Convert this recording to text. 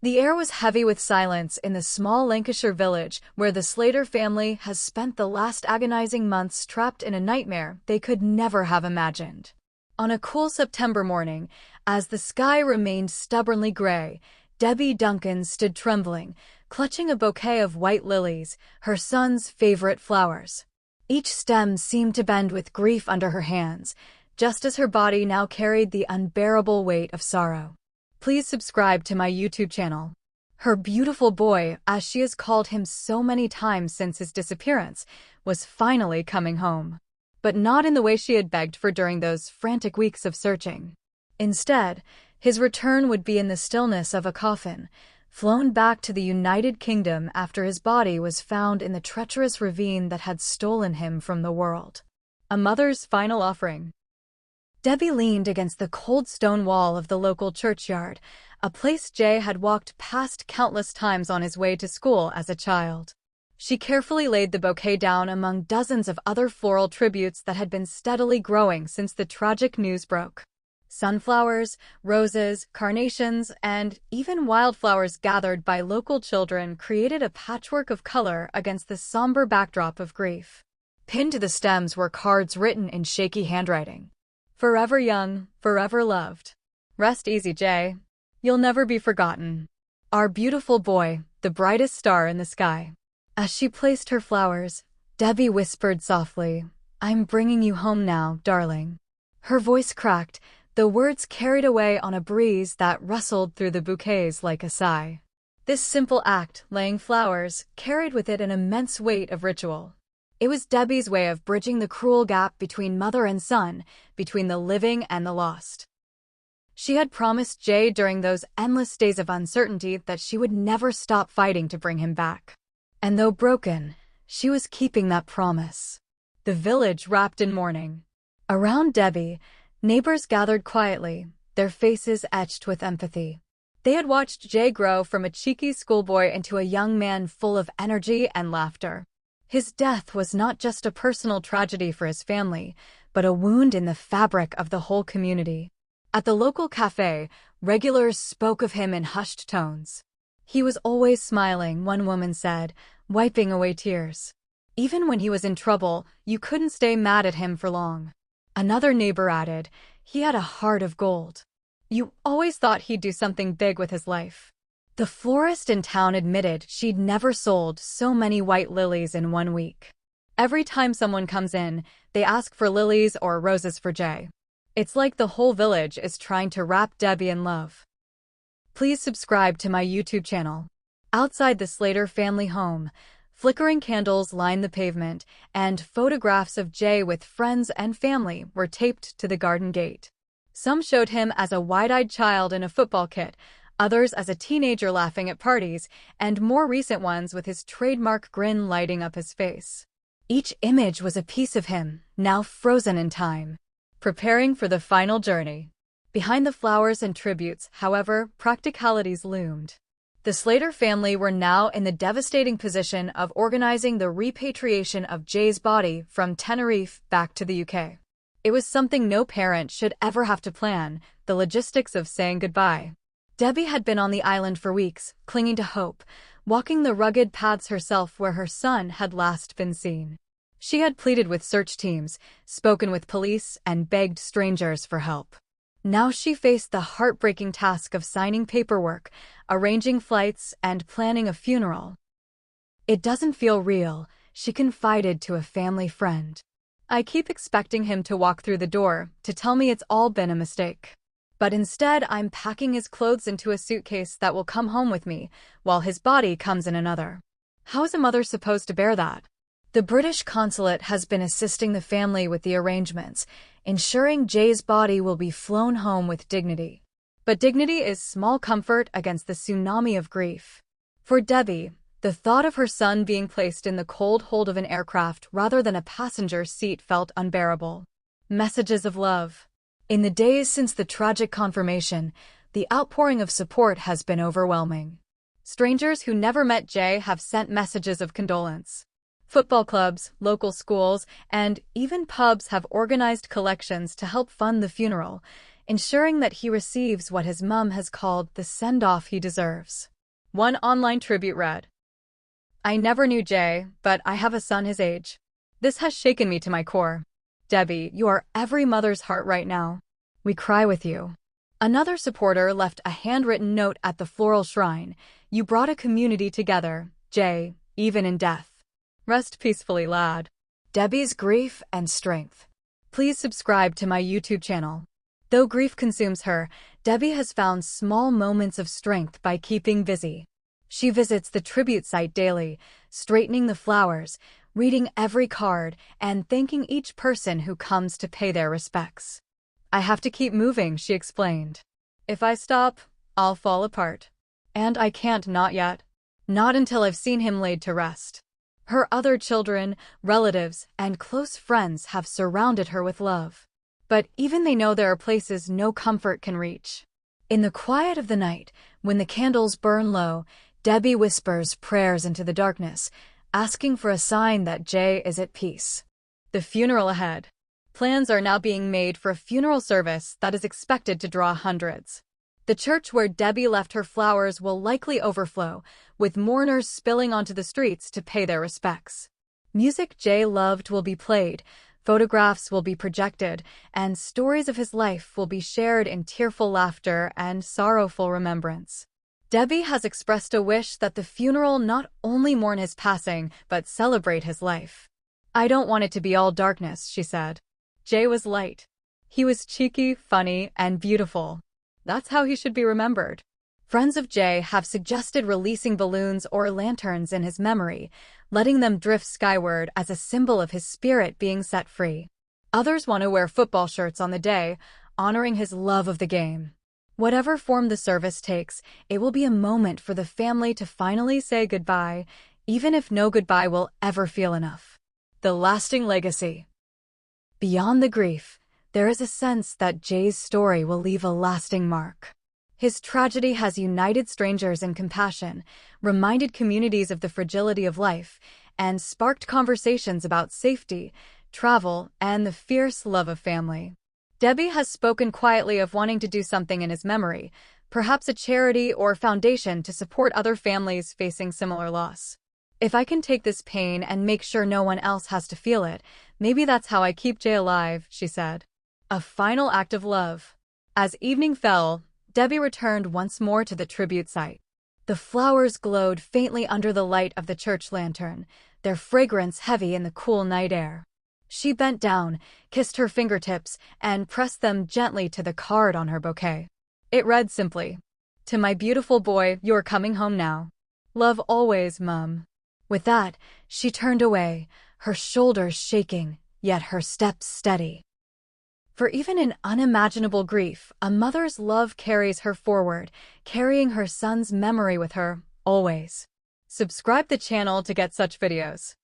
The air was heavy with silence in the small Lancashire village where the Slater family has spent the last agonizing months trapped in a nightmare they could never have imagined. On a cool September morning, as the sky remained stubbornly gray, Debbie Duncan stood trembling, clutching a bouquet of white lilies, her son's favorite flowers. Each stem seemed to bend with grief under her hands, just as her body now carried the unbearable weight of sorrow. Please subscribe to my YouTube channel. Her beautiful boy, as she has called him so many times since his disappearance, was finally coming home. But not in the way she had begged for during those frantic weeks of searching. Instead, his return would be in the stillness of a coffin, flown back to the United Kingdom after his body was found in the treacherous ravine that had stolen him from the world. A mother's final offering. Debbie leaned against the cold stone wall of the local churchyard, a place Jay had walked past countless times on his way to school as a child. She carefully laid the bouquet down among dozens of other floral tributes that had been steadily growing since the tragic news broke. Sunflowers, roses, carnations, and even wildflowers gathered by local children created a patchwork of color against the somber backdrop of grief. Pinned to the stems were cards written in shaky handwriting. Forever young, forever loved. Rest easy, Jay. You'll never be forgotten. Our beautiful boy, the brightest star in the sky. As she placed her flowers, Debbie whispered softly, "I'm bringing you home now, darling." Her voice cracked, the words carried away on a breeze that rustled through the bouquets like a sigh. This simple act, laying flowers, carried with it an immense weight of ritual. It was Debbie's way of bridging the cruel gap between mother and son, between the living and the lost. She had promised Jay during those endless days of uncertainty that she would never stop fighting to bring him back. And though broken, she was keeping that promise. The village wrapped in mourning. Around Debbie, neighbors gathered quietly, their faces etched with empathy. They had watched Jay grow from a cheeky schoolboy into a young man full of energy and laughter. His death was not just a personal tragedy for his family, but a wound in the fabric of the whole community. At the local cafe, regulars spoke of him in hushed tones. He was always smiling, one woman said, wiping away tears. Even when he was in trouble, you couldn't stay mad at him for long. Another neighbor added, he had a heart of gold. You always thought he'd do something big with his life. The florist in town admitted she'd never sold so many white lilies in 1 week. Every time someone comes in, they ask for lilies or roses for Jay. It's like the whole village is trying to wrap Debbie in love. Please subscribe to my YouTube channel. Outside the Slater family home, flickering candles lined the pavement, and photographs of Jay with friends and family were taped to the garden gate. Some showed him as a wide-eyed child in a football kit, others as a teenager laughing at parties, and more recent ones with his trademark grin lighting up his face. Each image was a piece of him, now frozen in time, preparing for the final journey. Behind the flowers and tributes, however, practicalities loomed. The Slater family were now in the devastating position of organizing the repatriation of Jay's body from Tenerife back to the UK. It was something no parent should ever have to plan, the logistics of saying goodbye. Debbie had been on the island for weeks, clinging to hope, walking the rugged paths herself where her son had last been seen. She had pleaded with search teams, spoken with police, and begged strangers for help. Now she faced the heartbreaking task of signing paperwork, arranging flights, and planning a funeral. "It doesn't feel real," she confided to a family friend. "I keep expecting him to walk through the door, to tell me it's all been a mistake. But instead, I'm packing his clothes into a suitcase that will come home with me, while his body comes in another. How is a mother supposed to bear that?" The British consulate has been assisting the family with the arrangements, ensuring Jay's body will be flown home with dignity. But dignity is small comfort against the tsunami of grief. For Debbie, the thought of her son being placed in the cold hold of an aircraft rather than a passenger seat felt unbearable. Messages of love. In the days since the tragic confirmation, the outpouring of support has been overwhelming. Strangers who never met Jay have sent messages of condolence. Football clubs, local schools, and even pubs have organized collections to help fund the funeral, ensuring that he receives what his mom has called the send-off he deserves. One online tribute read, "I never knew Jay, but I have a son his age. This has shaken me to my core. Debbie, you are every mother's heart right now. We cry with you." Another supporter left a handwritten note at the Floral shrine. "You brought a community together, Jay, even in death. Rest peacefully, lad." Debbie's grief and strength. Please subscribe to my YouTube channel. Though grief consumes her, Debbie has found small moments of strength by keeping busy. She visits the tribute site daily, straightening the flowers, reading every card, and thanking each person who comes to pay their respects. "I have to keep moving," she explained. "If I stop, I'll fall apart. And I can't not yet. Not until I've seen him laid to rest." Her other children, relatives, and close friends have surrounded her with love. But even they know there are places no comfort can reach. In the quiet of the night, when the candles burn low, Debbie whispers prayers into the darkness, asking for a sign that Jay is at peace. The funeral ahead. Plans are now being made for a funeral service that is expected to draw hundreds. The church where Debbie left her flowers will likely overflow, with mourners spilling onto the streets to pay their respects. Music Jay loved will be played, photographs will be projected, and stories of his life will be shared in tearful laughter and sorrowful remembrance. Debbie has expressed a wish that the funeral not only mourn his passing, but celebrate his life. "I don't want it to be all darkness," she said. Jay was light. He was cheeky, funny, and beautiful. That's how he should be remembered. Friends of Jay have suggested releasing balloons or lanterns in his memory, letting them drift skyward as a symbol of his spirit being set free. Others want to wear football shirts on the day, honoring his love of the game. Whatever form the service takes, it will be a moment for the family to finally say goodbye, even if no goodbye will ever feel enough. The lasting legacy. Beyond the grief, there is a sense that Jay's story will leave a lasting mark. His tragedy has united strangers in compassion, reminded communities of the fragility of life, and sparked conversations about safety, travel, and the fierce love of family. Debbie has spoken quietly of wanting to do something in his memory, perhaps a charity or foundation to support other families facing similar loss. "If I can take this pain and make sure no one else has to feel it, maybe that's how I keep Jay alive," she said. A final act of love. As evening fell, Debbie returned once more to the tribute site. The flowers glowed faintly under the light of the church lantern, their fragrance heavy in the cool night air. She bent down, kissed her fingertips, and pressed them gently to the card on her bouquet. It read simply, "To my beautiful boy, you're coming home now. Love always, Mum." With that, she turned away, her shoulders shaking, yet her steps steady. For even in unimaginable grief, a mother's love carries her forward, carrying her son's memory with her, always. Subscribe the channel to get such videos.